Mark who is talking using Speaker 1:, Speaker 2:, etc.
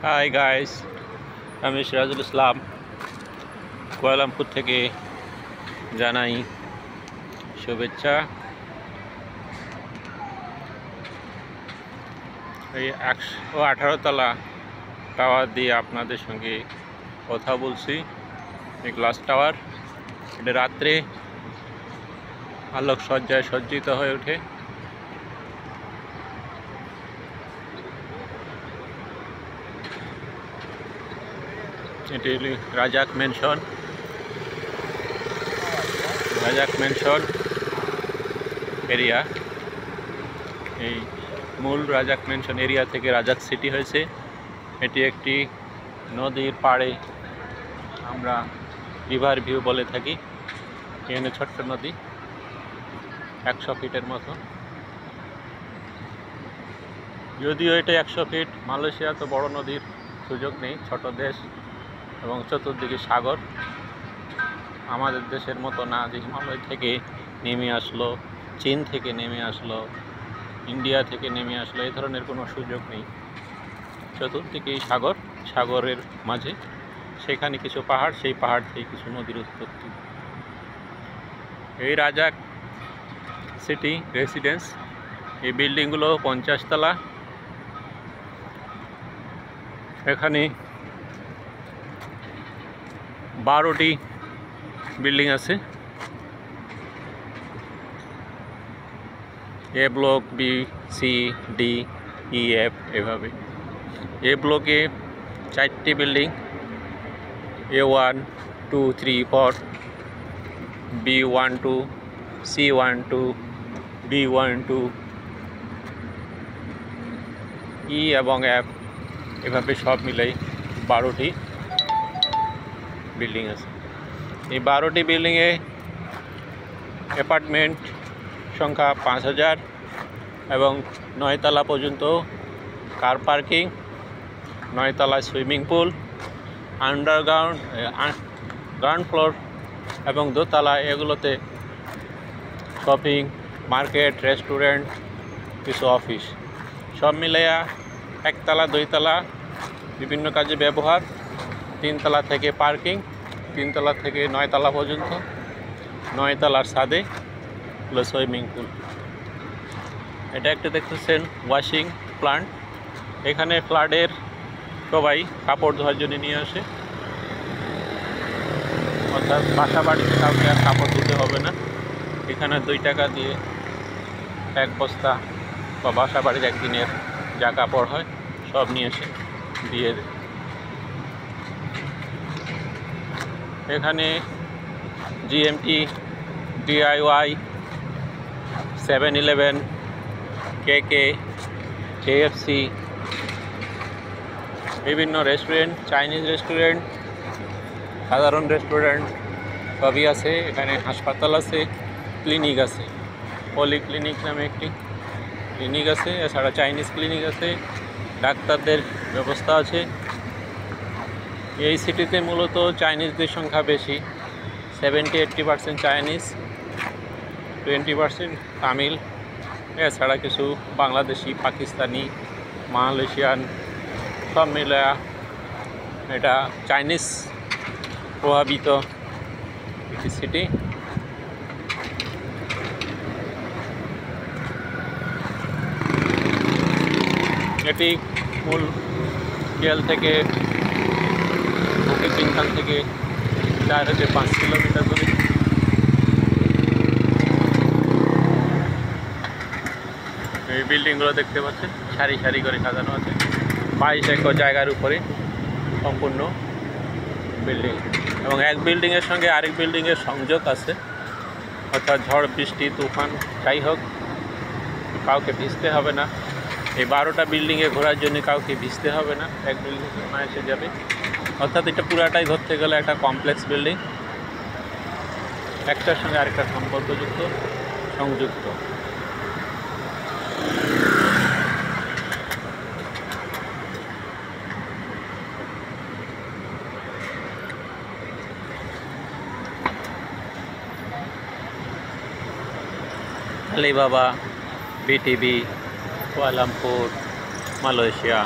Speaker 1: Hi guys, আমি Sirajul Islam Kuala Lumpur থেকে জানাই শুভেচ্ছা। এই 118 তলা টাওয়ার দিয়ে আপনাদের সঙ্গে কথা বলছি। এই গ্লাস টাওয়ার, এটা রাত্রে আলোকসজ্জায় সজ্জিত হয়ে ওঠে। এটি হল রাজাক ম্যানশন এরিয়া। এই মূল রাজাক ম্যানশন এরিয়া থেকে রাজাক সিটি হয়েছে। এটি একটি নদীর পাড়ে, আমরা রিভার ভিউ বলে থাকি। এখানে ছোট্ট নদী 100 ফিটের মতো, যদিও এটা 100 ফিট। মালয়েশিয়া তো বড় নদীর সুযোগ নেই, ছোট দেশ এবং চতুর্দিকে সাগর। আমাদের দেশের মতো না যে হিমালয় থেকে নেমে আসলো, চীন থেকে নেমে আসলো, ইন্ডিয়া থেকে নেমে আসলো, এই ধরনের কোনো সুযোগ নেই। চতুর্দিকেই সাগর, সাগরের মাঝে সেখানে কিছু পাহাড়, সেই পাহাড় থেকে কিছু নদীর উৎপত্তি। এই রাজাক সিটি রেসিডেন্স, এই বিল্ডিংগুলো 50 তলা। এখানে 12টি বিল্ডিং আছে। এ ব্লক, বি, সি, ডি, ই, এফ এভাবে। এ ব্লকে 4টি building, A1, 2, 3, 4, B12, C12, D12, ই এবং এফ এভাবে সব মিলাই 12টি বিল্ডিং আছে। এই 12টি বিল্ডিংয়ে অ্যাপার্টমেন্ট সংখ্যা 5000 এবং 9 তলা পর্যন্ত কার পার্কিং, 9 তলায় সুইমিং পুল, গ্রাউন্ড ফ্লোর এবং দোতলা, এগুলোতে শপিং, মার্কেট, রেস্টুরেন্ট, কিছু অফিস সব মিলাইয়া 1 তলা 2 তলা বিভিন্ন কাজে ব্যবহার, 3 তলা থেকে পার্কিং, 3 তলা থেকে 9 তলা পর্যন্ত। 9 তলার ছাদে হলো সুইমিং পুল। এটা একটা দেখতেছেন ওয়াশিং প্লান্ট। এখানে ফ্লাডের সবাই কাপড় ধোয়ার জন্য নিয়ে আসে, অর্থাৎ বাসা বাড়িতে কাউকে আর কাপড় ধুতে হবে না। এখানে 2 টাকা দিয়ে 1 বস্তা বা বাসা বাড়ির একদিনের যা কাপড় হয় সব নিয়ে এসে দিয়ে দেয়। এখানে GMT, DIY, 7-Eleven, KK, KFC, বিভিন্ন রেস্টুরেন্ট, চাইনিজ রেস্টুরেন্ট, সাধারণ রেস্টুরেন্ট সবই আছে। এখানে হাসপাতাল আছে, ক্লিনিক আছে, পলিক্লিনিক নামে একটি ক্লিনিক আছে। এছাড়া চাইনিজ ক্লিনিক আছে, ডাক্তারদের ব্যবস্থা আছে। এই সিটিতে মূলত চাইনিজদের সংখ্যা বেশি, 70-80% চাইনিজ, 20% তামিল, এছাড়া কিছু বাংলাদেশি, পাকিস্তানি, মালয়েশিয়ান সব মিলে এটা চাইনিজ প্রভাবিত একটি সিটি। এটি মূল কেএল থেকে, বুকিত জিংতান থেকে 4-5 কিলোমিটার দূরে। এই বিল্ডিংগুলো দেখতে পাচ্ছেন সারি সারি করে সাজানো আছে। 22 একর জায়গার উপরে সম্পূর্ণ বিল্ডিং, এবং এক বিল্ডিংয়ের সঙ্গে আরেক বিল্ডিংয়ের সংযোগ আছে। অর্থাৎ ঝড়, বৃষ্টি, তুফান যাই হোক কাউকে ভিজতে হবে না। এই 12টা বিল্ডিংয়ে ঘোরার জন্য কাউকে ভিজতে হবে না, এক বিল্ডিংয়ে এসে যাবে। অর্থাৎ এটা পুরাটাই ধরতে গেলে একটা কমপ্লেক্স বিল্ডিং, একটার সঙ্গে আরেকটা সংযুক্ত। Alibaba, BTB, Kuala Lumpur, Malaysia.